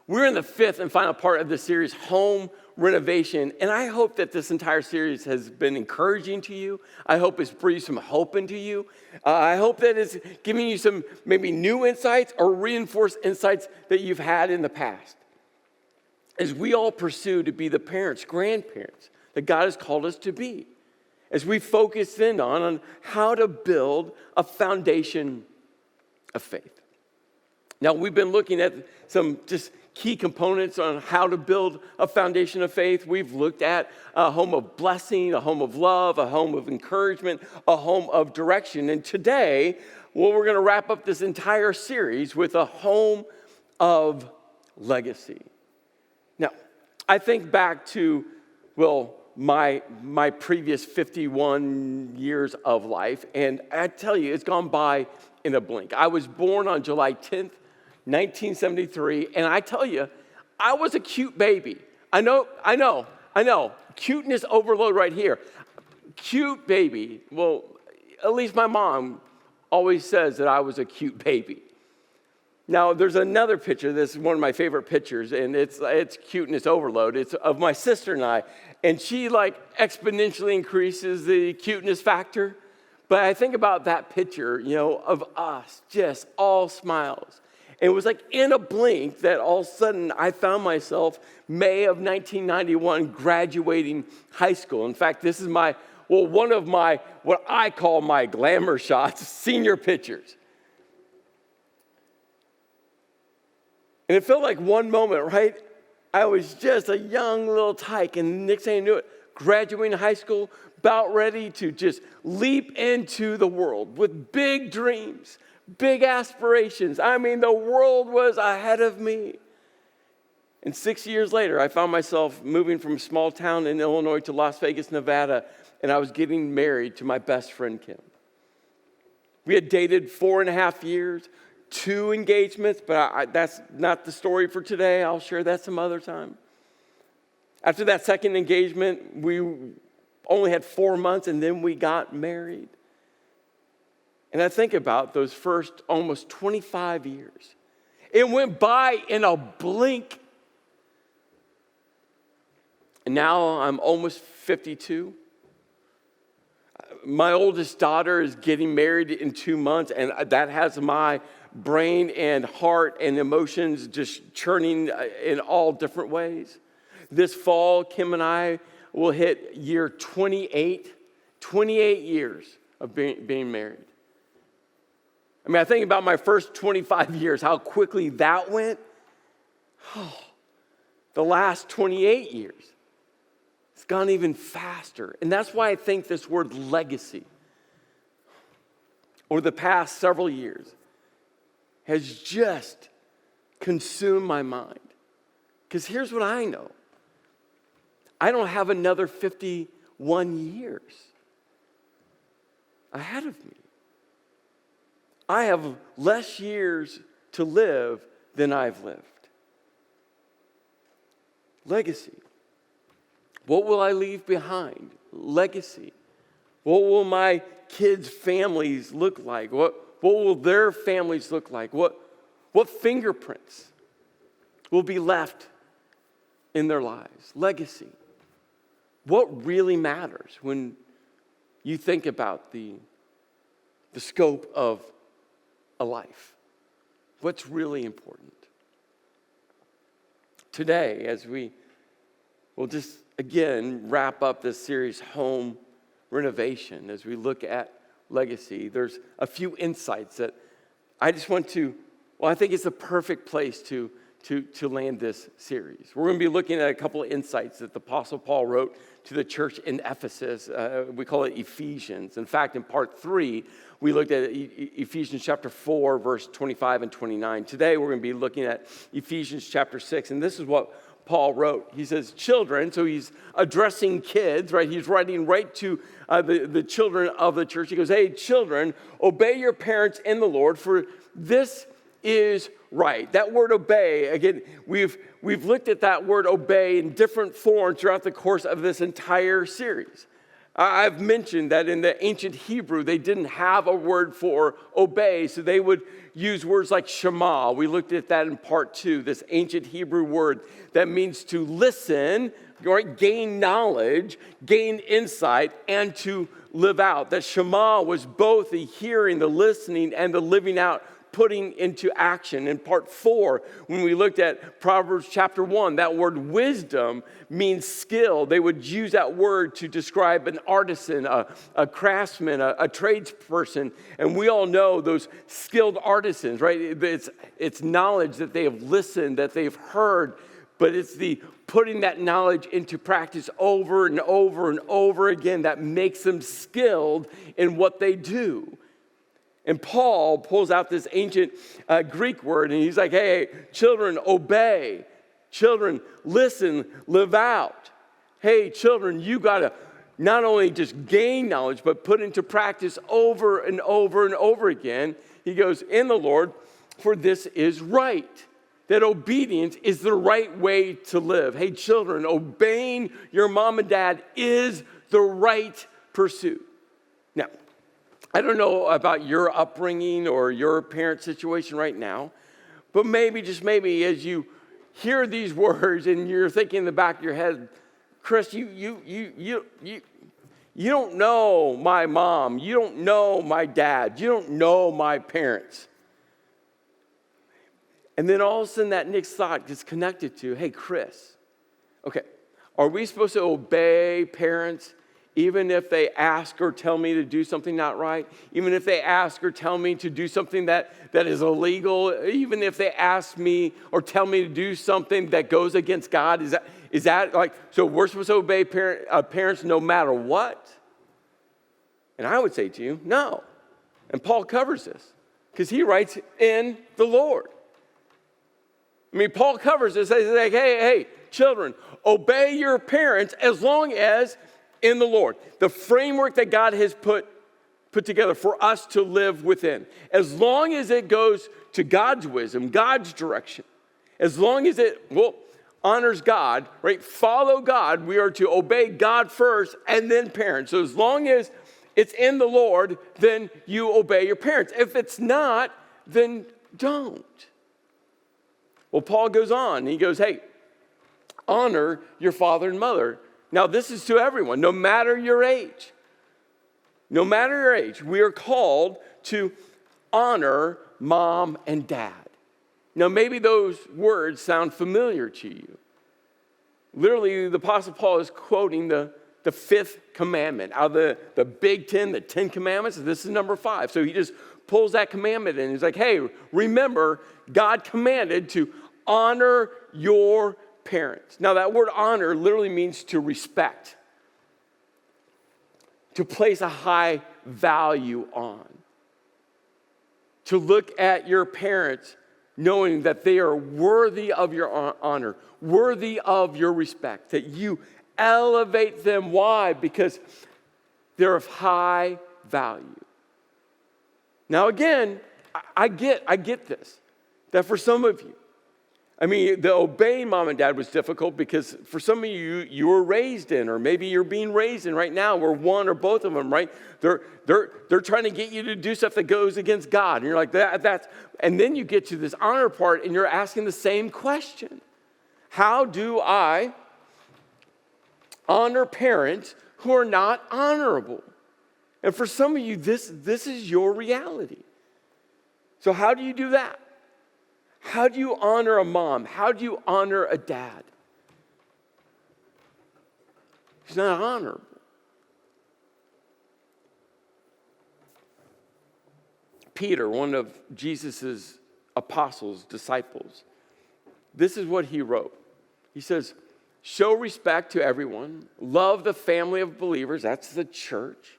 We're in the fifth and final part of the series, Home Renovation, and I hope that this entire series has been encouraging to you. I hope it's breathed some hope into you. I hope that it's giving you some maybe new insights or reinforced insights that you've had in the past. As we all pursue to be the parents, grandparents that God has called us to be. As we focus in on how to build a foundation of faith. Now, we've been looking at some just key components on how to build a foundation of faith. We've looked at a home of blessing, a home of love, a home of encouragement, a home of direction. And today, we're going to wrap up this entire series with a home of legacy. Now, I think back to, my previous 51 years of life, and I tell you, it's gone by in a blink. I was born on July 10th, 1973, and I tell you, I was a cute baby. I know. Cuteness overload right here. Cute baby. Well, at least my mom always says that I was a cute baby. Now, there's another picture. This is one of my favorite pictures, and it's cuteness overload. It's of my sister and I, and she exponentially increases the cuteness factor. But I think about that picture, of us, just all smiles. And it was in a blink that all of a sudden I found myself May of 1991 graduating high school. In fact, this is one of my, what I call my glamour shots, senior pictures. And it felt like one moment, right? I was just a young little tyke, and next thing I knew it, graduating high school, about ready to just leap into the world with big dreams, big aspirations. I mean, the world was ahead of me. And 6 years later, I found myself moving from a small town in Illinois to Las Vegas, Nevada, and I was getting married to my best friend, Kim. We had dated 4.5 years, 2 engagements, but that's not the story for today. I'll share that some other time. After that second engagement, we only had 4 months, and then we got married. And I think about those first almost 25 years. It went by in a blink. And now I'm almost 52. My oldest daughter is getting married in 2 months, and that has my brain and heart and emotions just churning in all different ways. This fall, Kim and I will hit year 28 years of being married. I mean, I think about my first 25 years, how quickly that went. The last 28 years, it's gone even faster. And that's why I think this word legacy, over the past several years, has just consumed my mind. Because here's what I know. I don't have another 51 years ahead of me. I have less years to live than I've lived. Legacy. What will I leave behind? Legacy. What will my kids' families look like? What will their families look like? What fingerprints will be left in their lives? Legacy. What really matters when you think about the scope of a life? What's really important? Today, as we will just again wrap up this series, Home Renovation, as we look at legacy, there's a few insights that I just want to, I think it's a perfect place to land this series. We're going to be looking at a couple of insights that the Apostle Paul wrote to the church in Ephesus. We call it Ephesians. In fact, in part 3, we looked at Ephesians chapter 4, verse 25 and 29. Today, we're going to be looking at Ephesians chapter 6, and this is what Paul wrote. He says, children, so he's addressing kids, right? He's writing right to the children of the church. He goes, hey, children, obey your parents in the Lord, for this is right. That word obey, again, we've looked at that word obey in different forms throughout the course of this entire series. I've mentioned that in the ancient Hebrew, they didn't have a word for obey, so they would use words like Shema. We looked at that in part 2, this ancient Hebrew word that means to listen, right? Gain knowledge, gain insight, and to live out. That Shema was both the hearing, the listening, and the living out, putting into action. In part 4, when we looked at Proverbs chapter 1, that word wisdom means skill. They would use that word to describe an artisan, a craftsman, a tradesperson. And we all know those skilled artisans, right? It's knowledge that they have listened, that they've heard, but it's the putting that knowledge into practice over and over and over again that makes them skilled in what they do. And Paul pulls out this ancient Greek word, and he's like, hey, children, obey. Children, listen, live out. Hey, children, you got to not only just gain knowledge, but put into practice over and over and over again. He goes, in the Lord, for this is right. That obedience is the right way to live. Hey, children, obeying your mom and dad is the right pursuit. Now, I don't know about your upbringing or your parent situation right now, but maybe, just maybe, as you hear these words and you're thinking in the back of your head, Chris, you don't know my mom, you don't know my dad, you don't know my parents. And then all of a sudden that next thought gets connected to, hey, Chris, okay, are we supposed to obey parents even if they ask or tell me to do something not right, even if they ask or tell me to do something that is illegal, even if they ask me or tell me to do something that goes against God? Is that like, so we're supposed to obey parents no matter what? And I would say to you, no. And Paul covers this because he writes in the Lord. I mean, Paul covers this. He's like, hey, children, obey your parents as long as in the Lord. The framework that God has put together for us to live within. As long as it goes to God's wisdom, God's direction, as long as it, honors God, right? Follow God. We are to obey God first and then parents. So as long as it's in the Lord, then you obey your parents. If it's not, then don't. Well, Paul goes on. He goes, hey, honor your father and mother. Now, this is to everyone, no matter your age. No matter your age, we are called to honor mom and dad. Now, maybe those words sound familiar to you. Literally, the Apostle Paul is quoting the fifth commandment. Out of the Big Ten, the 10 commandments, this is number 5. So he just pulls that commandment and he's like, hey, remember, God commanded to honor your parents. Now, that word honor literally means to respect, to place a high value on, to look at your parents knowing that they are worthy of your honor, worthy of your respect, that you elevate them. Why? Because they're of high value. Now, again, I get this, that for some of you, I mean, the obeying mom and dad was difficult because for some of you were raised in, or maybe you're being raised in right now, where one or both of them, right? They're trying to get you to do stuff that goes against God. And you're like, that's, and then you get to this honor part and you're asking the same question. How do I honor parents who are not honorable? And for some of you, this is your reality. So how do you do that? How do you honor a mom? How do you honor a dad? He's not honorable. Peter, one of Jesus' apostles, disciples, this is what he wrote. He says, show respect to everyone. Love the family of believers. That's the church.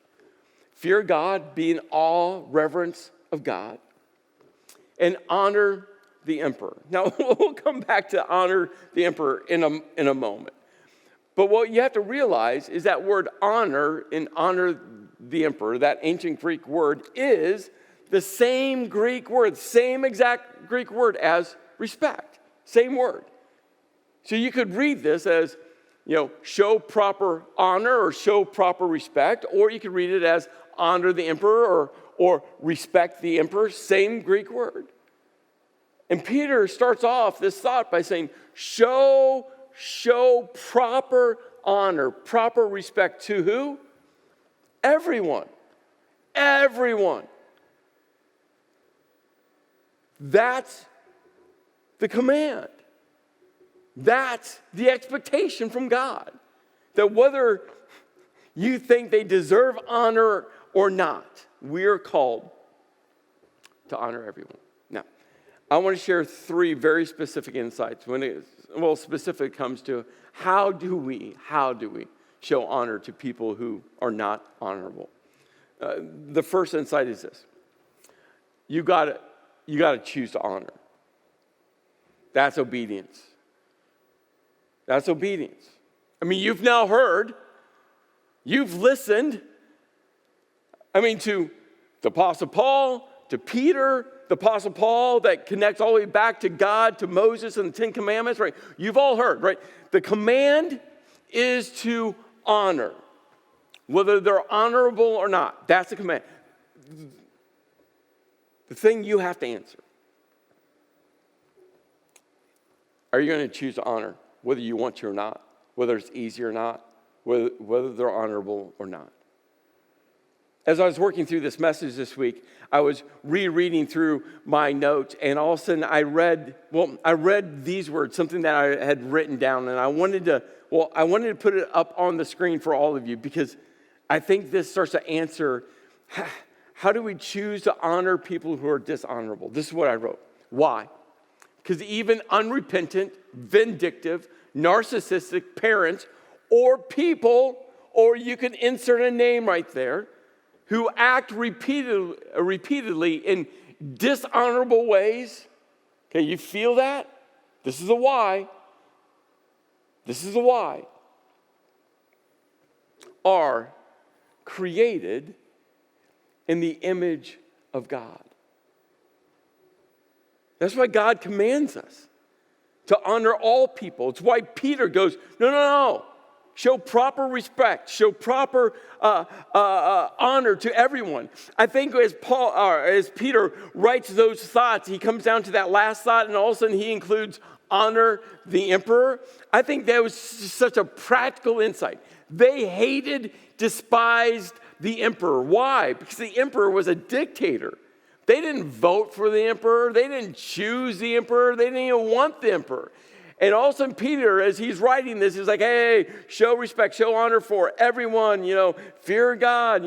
Fear God, be in awe, reverence of God. And honor the emperor. Now, we'll come back to honor the emperor in a moment. But what you have to realize is that word honor and honor the emperor, that ancient Greek word, is the same Greek word, same exact Greek word as respect. Same word. So you could read this as, show proper honor or show proper respect, or you could read it as honor the emperor or respect the emperor, same Greek word. And Peter starts off this thought by saying, show proper honor, proper respect to who? Everyone. Everyone. That's the command. That's the expectation from God. That whether you think they deserve honor or not, we are called to honor everyone. Now, I want to share 3 very specific insights when specific comes to how do we show honor to people who are not honorable. The first insight is this: you got to choose to honor. That's obedience. That's obedience. I mean, you've now heard, you've listened. I mean, to the Apostle Paul, to Peter, the Apostle Paul that connects all the way back to God, to Moses and the 10 Commandments, right? You've all heard, right? The command is to honor, whether they're honorable or not. That's the command. The thing you have to answer: are you going to choose to honor, whether you want to or not, whether it's easy or not, whether they're honorable or not? As I was working through this message this week, I was rereading through my notes, and all of a sudden I read these words, something that I had written down, and I wanted to put it up on the screen for all of you, because I think this starts to answer, how do we choose to honor people who are dishonorable? This is what I wrote. Why? Because even unrepentant, vindictive, narcissistic parents or people, or you can insert a name right there, who act repeatedly in dishonorable ways. Okay, you feel that? This is a why. This is a why. Are created in the image of God. That's why God commands us to honor all people. It's why Peter goes, no. Show proper respect. Show proper honor to everyone. I think as Peter writes those thoughts, he comes down to that last thought, and all of a sudden he includes honor the emperor. I think that was such a practical insight. They hated, despised the emperor. Why? Because the emperor was a dictator. They didn't vote for the emperor. They didn't choose the emperor. They didn't even want the emperor. And all of a sudden, Peter, as he's writing this, he's like, hey, show respect, show honor for everyone, fear God,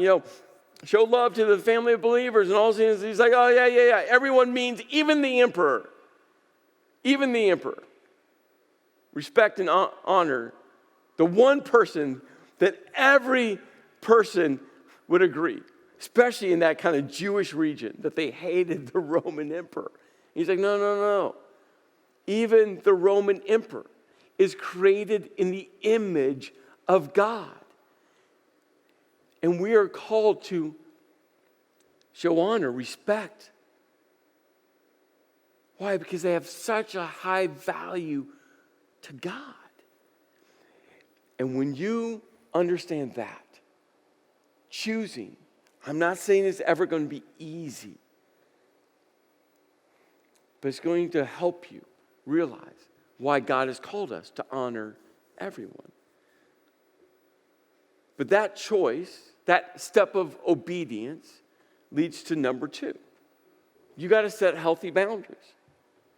show love to the family of believers. And all of a sudden, he's like, oh, yeah. Everyone means even the emperor. Even the emperor. Respect and honor the one person that every person would agree, especially in that kind of Jewish region, that they hated the Roman emperor. He's like, no. Even the Roman emperor is created in the image of God. And we are called to show honor, respect. Why? Because they have such a high value to God. And when you understand that, choosing, I'm not saying it's ever going to be easy, but it's going to help you realize why God has called us to honor everyone. But that choice, that step of obedience, leads to number 2. You got to set healthy boundaries.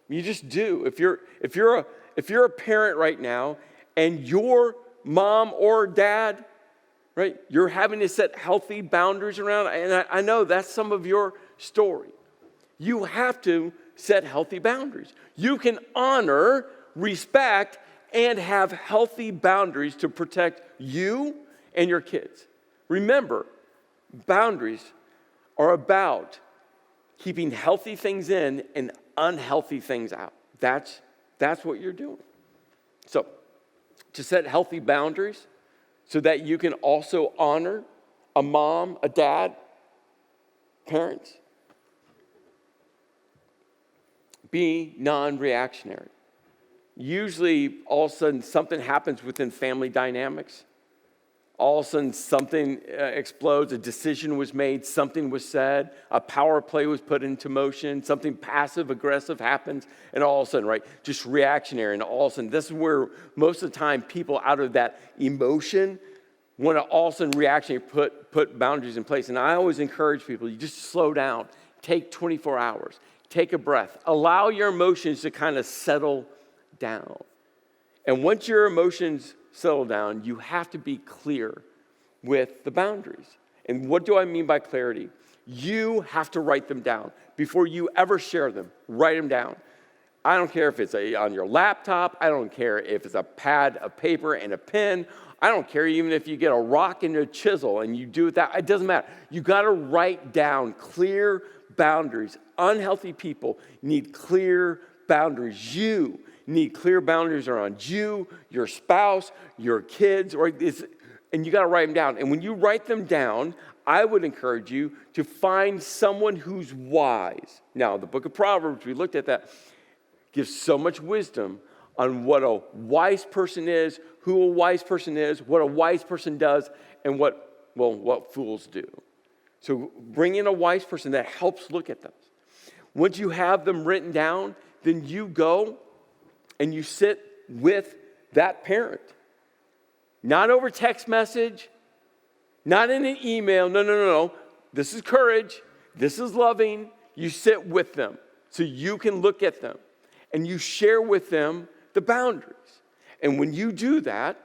You just do. If you're a parent right now, and your mom or dad, right, you're having to set healthy boundaries around, and I know that's some of your story. You have to set healthy boundaries. You can honor, respect, and have healthy boundaries to protect you and your kids. Remember, boundaries are about keeping healthy things in and unhealthy things out. That's what you're doing. So, to set healthy boundaries so that you can also honor a mom, a dad, parents. Be non-reactionary. Usually, all of a sudden, something happens within family dynamics. All of a sudden, something explodes, a decision was made, something was said, a power play was put into motion, something passive-aggressive happens, and all of a sudden, right, just reactionary, and all of a sudden, this is where most of the time people out of that emotion want to all of a sudden reactionary put boundaries in place. And I always encourage people, you just slow down, take 24 hours, take a breath, allow your emotions to kind of settle down. And once your emotions settle down, you have to be clear with the boundaries. And what do I mean by clarity? You have to write them down. Before you ever share them, write them down. I don't care if it's on your laptop. I don't care if it's a pad of paper and a pen. I don't care even if you get a rock and a chisel and you do it that. It doesn't matter. You got to write down clear boundaries. Unhealthy people need clear boundaries. You need clear boundaries around you, your spouse, your kids, and you got to write them down. And when you write them down, I would encourage you to find someone who's wise. Now, the book of Proverbs, we looked at that, gives so much wisdom on what a wise person is, who a wise person is, what a wise person does, and what fools do. So bring in a wise person that helps look at those. Once you have them written down, then you go and you sit with that parent. Not over text message, not in an email. No. This is courage. This is loving. You sit with them so you can look at them and you share with them the boundaries. And when you do that,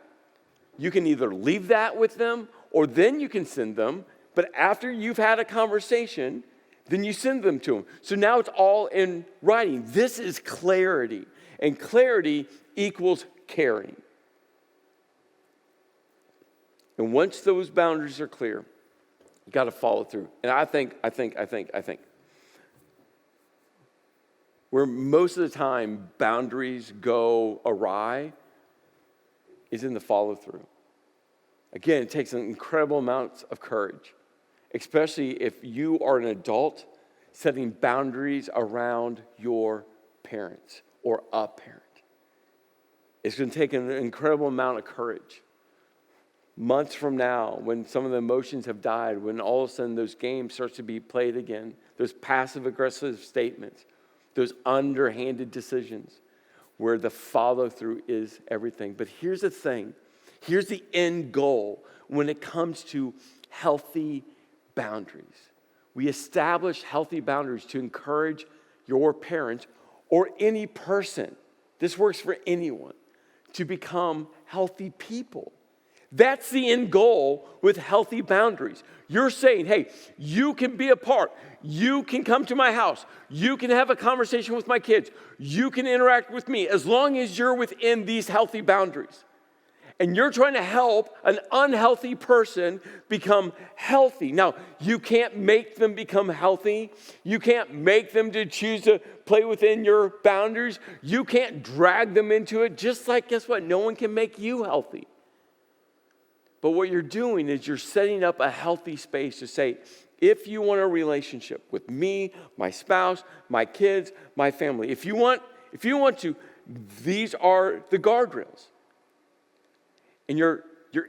you can either leave that with them or then you can send them. But after you've had a conversation, then you send them to them. So now it's all in writing. This is clarity. And clarity equals caring. And once those boundaries are clear, you got to follow through. And I think where most of the time boundaries go awry is in the follow through. Again, it takes an incredible amount of courage, especially if you are an adult setting boundaries around your parents or a parent. It's going to take an incredible amount of courage. Months from now, when some of the emotions have died, when all of a sudden those games starts to be played again, those passive-aggressive statements, those underhanded decisions, where the follow-through is everything. But here's the thing. Here's the end goal when it comes to healthy boundaries. We establish healthy boundaries to encourage your parents or any person, this works for anyone, to become healthy people. That's the end goal with healthy boundaries. You're saying, hey, you can be a part. You can come to my house. You can have a conversation with my kids. You can interact with me as long as you're within these healthy boundaries. And you're trying to help an unhealthy person become healthy. Now, you can't make them become healthy. You can't make them to choose to play within your boundaries. You can't drag them into it. Just like, guess what? No one can make you healthy. But what you're doing is you're setting up a healthy space to say, if you want a relationship with me, my spouse, my kids, my family, if you want to, these are the guardrails. And you're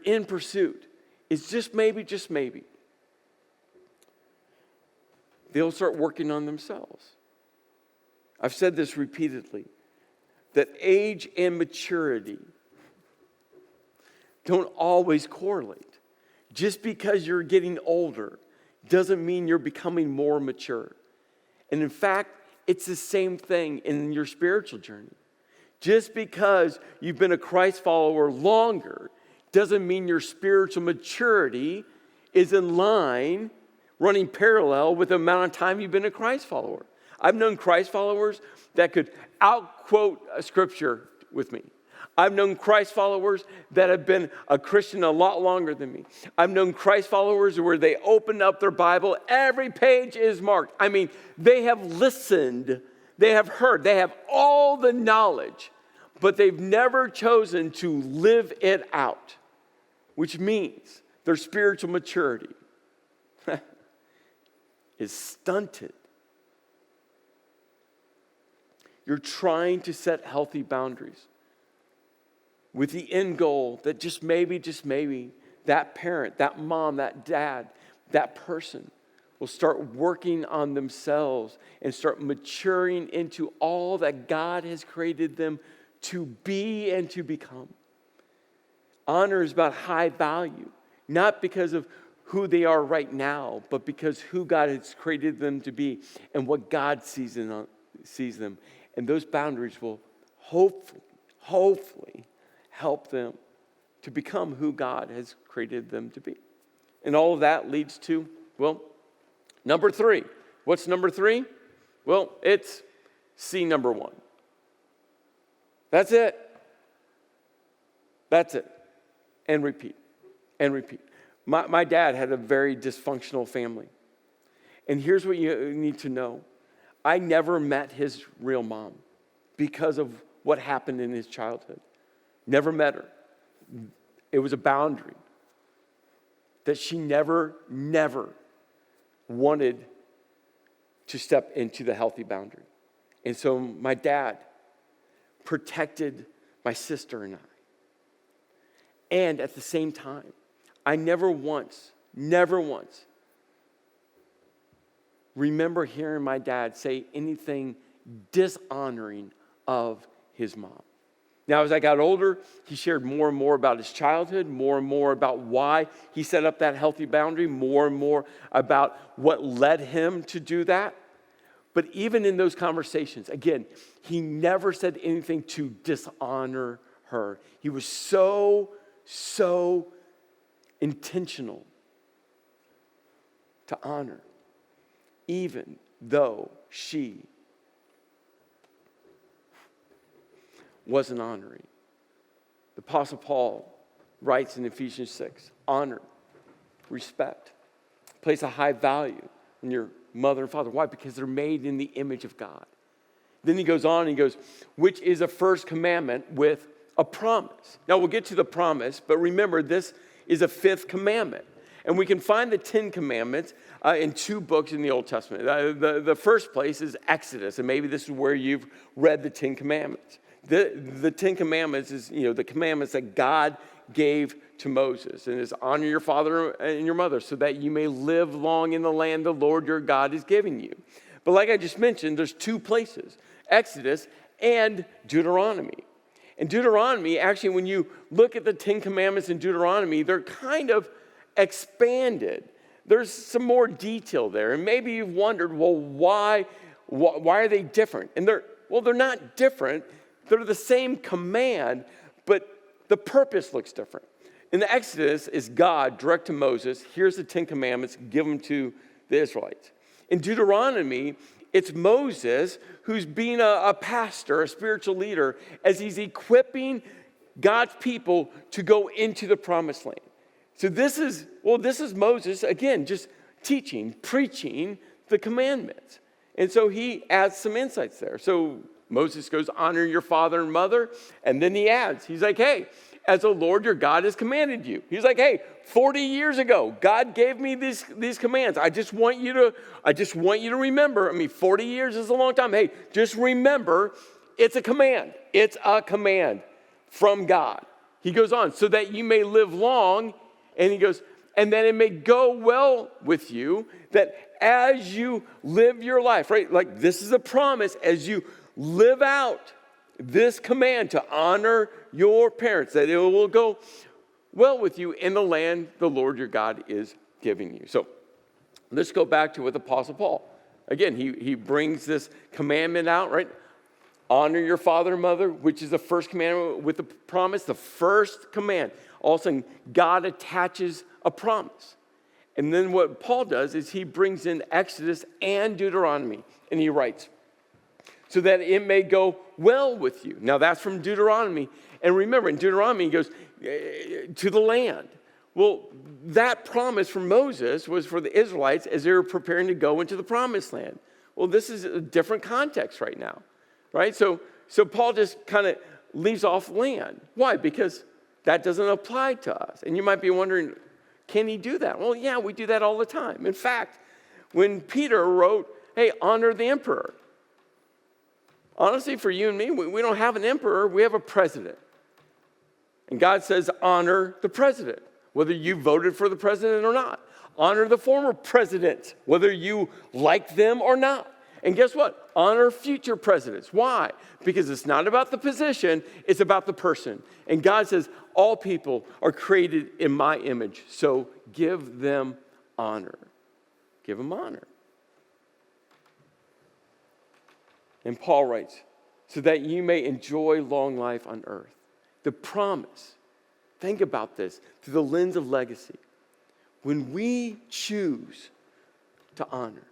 in pursuit. It's just maybe, they'll start working on themselves. I've said this repeatedly, that age and maturity don't always correlate. Just because you're getting older doesn't mean you're becoming more mature. And in fact, it's the same thing in your spiritual journey. Just because you've been a Christ follower longer doesn't mean your spiritual maturity is in line, running parallel with the amount of time you've been a Christ follower. I've known Christ followers that could outquote a scripture with me. I've known Christ followers that have been a Christian a lot longer than me. I've known Christ followers where they open up their Bible, every page is marked. I mean, they have listened, they have heard, they have all the knowledge, but they've never chosen to live it out, which means their spiritual maturity is stunted. You're trying to set healthy boundaries. with the end goal that just maybe, that parent, that mom, that dad, that person will start working on themselves and start maturing into all that God has created them to be and to become. Honor is about high value, not because of who they are right now, but because who God has created them to be and what God sees them. And those boundaries will hopefully help them to become who God has created them to be. And all of that leads to, well, number 3. What's number 3? Well, it's C number 1. That's it. That's it. And repeat. And repeat. My dad had a very dysfunctional family. And here's what you need to know. I never met his real mom because of what happened in his childhood. Never met her. It was a boundary that she never wanted to step into the healthy boundary. And so my dad protected my sister and I. And at the same time, I never once remember hearing my dad say anything dishonoring of his mom. Now, as I got older, he shared more and more about his childhood, more and more about why he set up that healthy boundary, more and more about what led him to do that. But even in those conversations, again, he never said anything to dishonor her. He was so intentional to honor, even though she wasn't honoring. The Apostle Paul writes in Ephesians 6, honor, respect, place a high value on your mother and father. Why? Because they're made in the image of God. Then he goes on and he goes, which is a first commandment with a promise. Now we'll get to the promise, but remember this is a 5th commandment. And we can find the 10 commandments in 2 books in the Old Testament. The first place is Exodus, and maybe this is where you've read the 10 commandments. The 10 commandments is, the commandments that God gave to Moses. And it's honor your father and your mother so that you may live long in the land the Lord your God is giving you. But like I just mentioned, there's 2 places, Exodus and Deuteronomy. And Deuteronomy, actually, when you look at the 10 commandments in Deuteronomy, they're kind of expanded. There's some more detail there. And maybe you've wondered, well, why are they different? And they're not different. They're the same command, but the purpose looks different. In the Exodus is God direct to Moses, here's the 10 commandments, give them to the Israelites. In Deuteronomy, it's Moses who's being a pastor, a spiritual leader, as he's equipping God's people to go into the promised land. So this is Moses, again, just teaching, preaching the commandments. And so he adds some insights there. So Moses goes, honor your father and mother. And then he adds, he's like, hey, as the Lord your God has commanded you. He's like, hey, 40 years ago, God gave me these commands. I just want you to remember. 40 years is a long time. Hey, just remember, it's a command. It's a command from God. He goes on, so that you may live long. And he goes, and that it may go well with you, that as you live your life, right? Like this is a promise as you live out this command to honor your parents, that it will go well with you in the land the Lord your God is giving you. So let's go back to what the Apostle Paul, again, he brings this commandment out, right? Honor your father and mother, which is the first commandment with the promise, the first command. All of a sudden, God attaches a promise. And then what Paul does is he brings in Exodus and Deuteronomy, and he writes, so that it may go well with you. Now that's from Deuteronomy. And remember, in Deuteronomy, he goes to the land. Well, that promise from Moses was for the Israelites as they were preparing to go into the promised land. Well, this is a different context right now, right? So Paul just kind of leaves off land. Why? Because that doesn't apply to us. And you might be wondering, can he do that? Well, yeah, we do that all the time. In fact, when Peter wrote, hey, honor the emperor. Honestly, for you and me, we don't have an emperor, we have a president. And God says, honor the president, whether you voted for the president or not. Honor the former president, whether you like them or not. And guess what? Honor future presidents. Why? Because it's not about the position, it's about the person. And God says, all people are created in my image, so give them honor. Give them honor. And Paul writes, so that you may enjoy long life on earth. The promise, think about this, through the lens of legacy. When we choose to honor,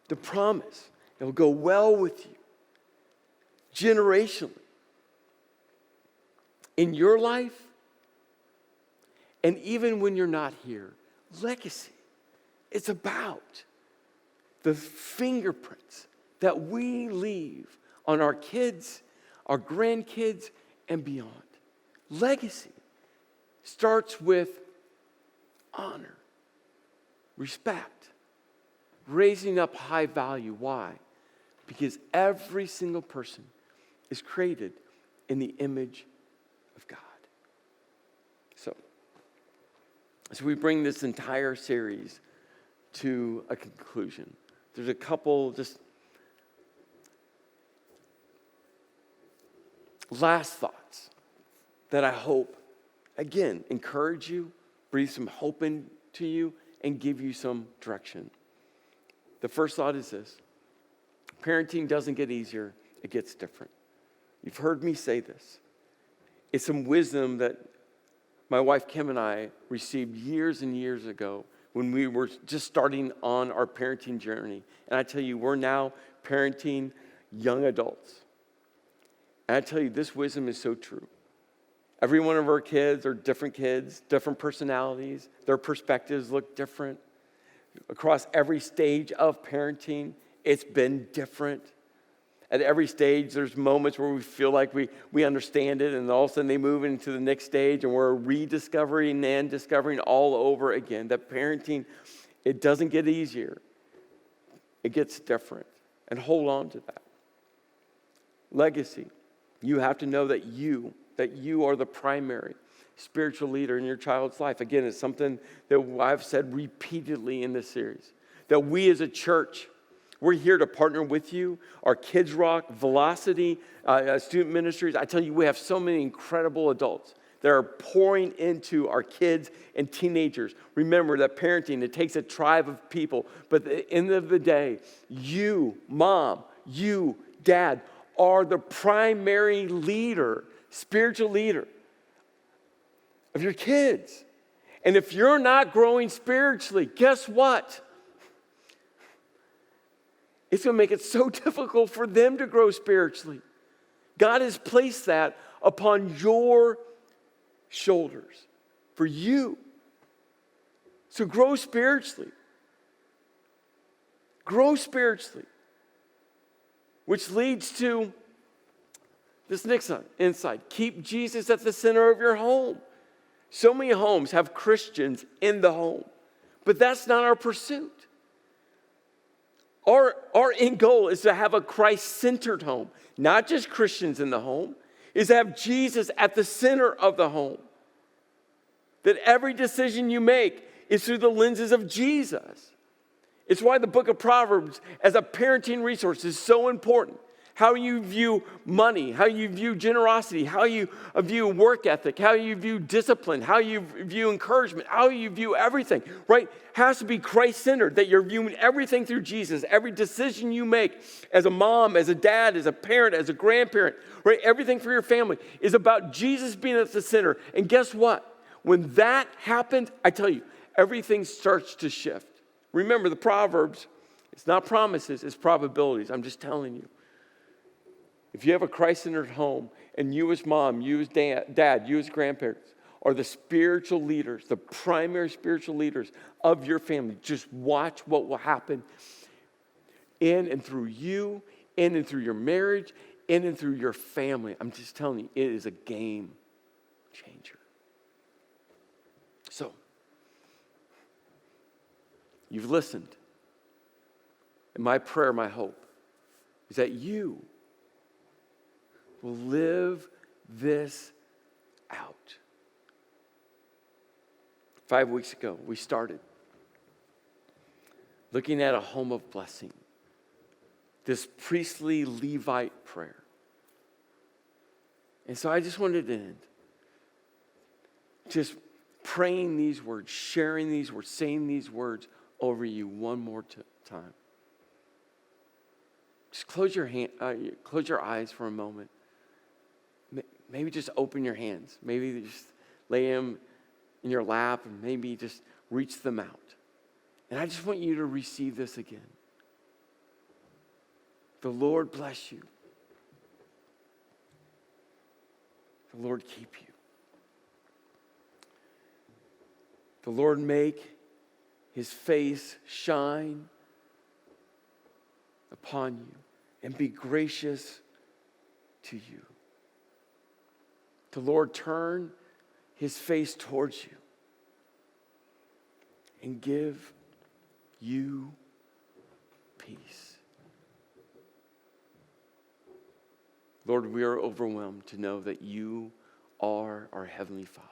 the promise, it will go well with you, generationally, in your life, and even when you're not here. Legacy, it's about the fingerprints that we leave on our kids, our grandkids, and beyond. Legacy starts with honor, respect, raising up high value. Why? Because every single person is created in the image of God. So, as we bring this entire series to a conclusion, there's a couple just last thoughts that I hope, again, encourage you, breathe some hope into you, and give you some direction. The first thought is this: parenting doesn't get easier, it gets different. You've heard me say this. It's some wisdom that my wife Kim and I received years and years ago when we were just starting on our parenting journey. And I tell you, we're now parenting young adults. And I tell you, this wisdom is so true. Every one of our kids are different kids, different personalities. Their perspectives look different. Across every stage of parenting, it's been different. At every stage, there's moments where we feel like we understand it, and all of a sudden they move into the next stage, and we're rediscovering and discovering all over again that parenting, it doesn't get easier. It gets different. And hold on to that. Legacy. You have to know that you are the primary spiritual leader in your child's life. Again, it's something that I've said repeatedly in this series. That we as a church, we're here to partner with you. Our Kids Rock, Velocity, Student Ministries. I tell you, we have so many incredible adults that are pouring into our kids and teenagers. Remember that parenting, it takes a tribe of people. But at the end of the day, you, mom, you, dad, are the primary leader, spiritual leader of your kids. And if you're not growing spiritually, guess what? It's going to make it so difficult for them to grow spiritually. God has placed that upon your shoulders for you. So grow spiritually. Grow spiritually. Which leads to this next insight. Keep Jesus at the center of your home. So many homes have Christians in the home, but that's not our pursuit. Our end goal is to have a Christ-centered home, not just Christians in the home, is to have Jesus at the center of the home. That every decision you make is through the lenses of Jesus. It's why the book of Proverbs as a parenting resource is so important. How you view money, how you view generosity, how you view work ethic, how you view discipline, how you view encouragement, how you view everything, right? Has to be Christ-centered, that you're viewing everything through Jesus. Every decision you make as a mom, as a dad, as a parent, as a grandparent, right? Everything for your family is about Jesus being at the center. And guess what? When that happens, I tell you, everything starts to shift. Remember, the Proverbs, it's not promises, it's probabilities. I'm just telling you. If you have a Christ-centered home, and you as mom, you as dad, you as grandparents, are the spiritual leaders, the primary spiritual leaders of your family, just watch what will happen in and through you, in and through your marriage, in and through your family. I'm just telling you, it is a game changer. So, you've listened. And my prayer, my hope, is that you will live this out. 5 weeks ago, we started looking at a home of blessing, this priestly Levite prayer. And so I just wanted to end just praying these words, sharing these words, saying these words over you one more time. Just close your eyes for a moment. Maybe just open your hands. Maybe just lay them in your lap and maybe just reach them out. And I just want you to receive this again. The Lord bless you. The Lord keep you. The Lord make his face shine upon you and be gracious to you. The Lord turn his face towards you and give you peace. Lord, we are overwhelmed to know that you are our Heavenly Father.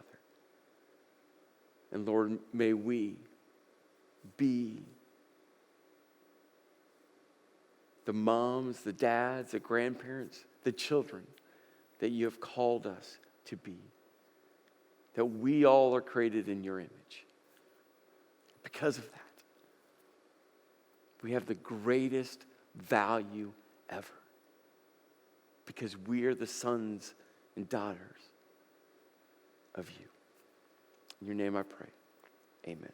And Lord, may we be the moms, the dads, the grandparents, the children that you have called us to be. That we all are created in your image. Because of that, we have the greatest value ever. Because we are the sons and daughters of you. In your name I pray. Amen.